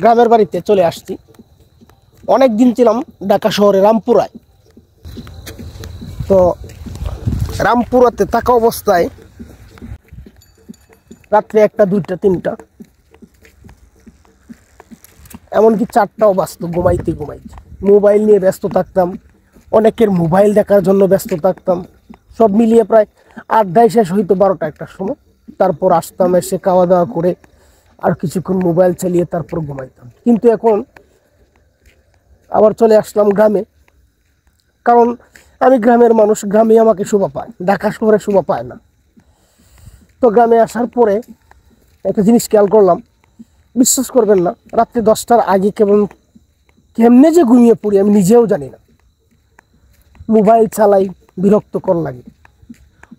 গ্রামের বাড়িতে চলে আসছি। অনেক দিন ছিলাম ঢাকা শহরে রামপুরায়। তো রামপুরাতে থাকা অবস্থায় রাত্রে 1টা 2টা 3টা এমনকি 4টাও বাজতো ঘুমাইতে ঘুমাইতে। মোবাইল নিয়ে ব্যস্ত থাকতাম, অনেকের মোবাইল দেখার জন্য ব্যস্ত থাকতাম। সব মিলিয়ে প্রায় আড্ডায় শেষ হইতো 12টা 1টার সময়। তারপর আসতাম, এসে খাওয়া দাওয়া করে আর কিছুক্ষণ মোবাইল চালিয়ে তারপর ঘুমাইতাম। কিন্তু এখন আবার চলে আসলাম গ্রামে, কারণ আমি গ্রামের মানুষ। গ্রামে আমাকে শোভা পায়, ঢাকা শহরে শোভা পায় না। তো গ্রামে আসার পরে একটা জিনিস খেয়াল করলাম, বিশ্বাস করবেন না, রাত্রি 10টার আগে কেমনে যে ঘুমিয়ে পড়ি আমি নিজেও জানি না। মোবাইল চালাই, বিরক্তকর লাগে,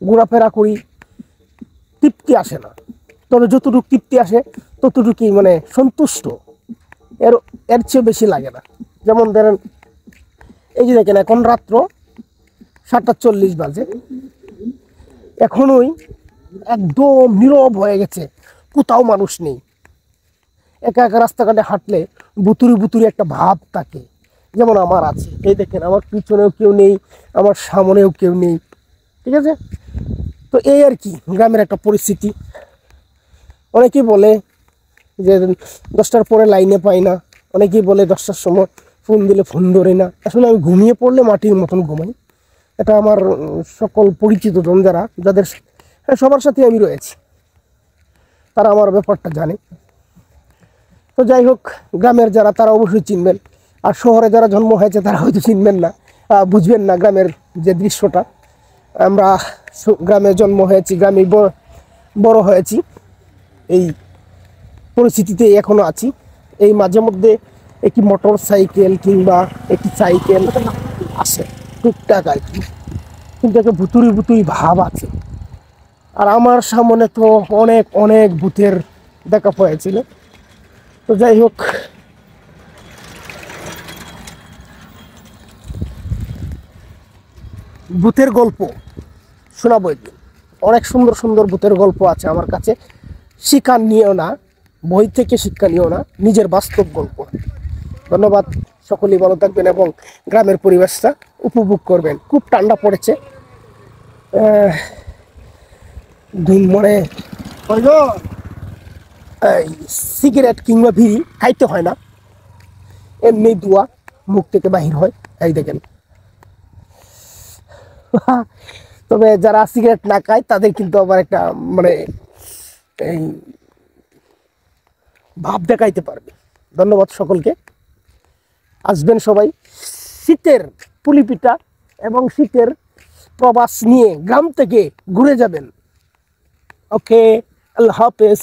ঘোরাফেরা করি, তৃপ্তি আসে না। তবে যতটুকু তৃপ্তি আসে ততটুকুই মানে সন্তুষ্ট, এর এর চেয়ে বেশি লাগে না। যেমন ধরেন, এই যে দেখেন এখন রাত্র 7:40 বাজে, এখনোই একদম নীরব হয়ে গেছে, কোথাও মানুষ নেই। একা একা রাস্তাঘাটে হাঁটলে বুতুরি বুতুরি একটা ভাব থাকে, যেমন আমার আছে। এই দেখেন, আমার পিছনেও কেউ নেই, আমার সামনেও কেউ নেই, ঠিক আছে? তো এই আর কি গ্রামের একটা পরিস্থিতি। অনেকেই বলে যে 10টার পরে লাইনে পাই না, অনেকেই বলে 10টার সময় ফোন দিলে ফোন ধরে না। আসলে আমি ঘুমিয়ে পড়লে মাটির মতন ঘুমাই। এটা আমার সকল পরিচিত জন যাদের সবার সাথে আমি রয়েছি, তারা আমার ব্যাপারটা জানে। তো যাই হোক, গ্রামের যারা তারা অবশ্যই চিনবেন, আর শহরে যারা জন্ম হয়েছে তারা হয়তো চিনবেন না, বুঝবেন না গ্রামের যে দৃশ্যটা। আমরা গ্রামে জন্ম হয়েছি, গ্রামে বড় হয়েছি, এই পরিস্থিতিতে এখনো আছি। এই মাঝে মধ্যে একটি মোটর সাইকেল কিংবা একটি সাইকেল আসে টুকটাক আর কি, কিন্তু একটা ভুতুরি ভুতুরি ভাব আছে। আর আমার সামনে তো অনেক অনেক ভূতের দেখা হয়েছিল। তো যাই হোক, ভূতের গল্প শোনাবো একদিন। অনেক সুন্দর সুন্দর ভূতের গল্প আছে আমার কাছে। শিক্ষা নিয়েও না, বই থেকে শিক্ষা নিয়েও না, নিজের বাস্তব গল্প। ধন্যবাদ, সকলেই ভালো থাকবেন এবং গ্রামের পরিবেশটা উপভোগ করবেন। খুব ঠান্ডা পড়েছে, মানে সিগারেট কিংবা বিড়ি খাইতে হয় না, এমনি ধোঁয়া মুখ থেকে বাহির হয়, এই দেখেন। তবে যারা সিগারেট না খায় তাদের কিন্তু আবার একটা মানে এই ভাব দেখাইতে পারবে। ধন্যবাদ সকলকে। আসবেন সবাই, শীতের পুলিপিঠা এবং শীতের প্রবাস নিয়ে গ্রাম থেকে ঘুরে যাবেন। ওকে, আল্লাহ হাফেজ।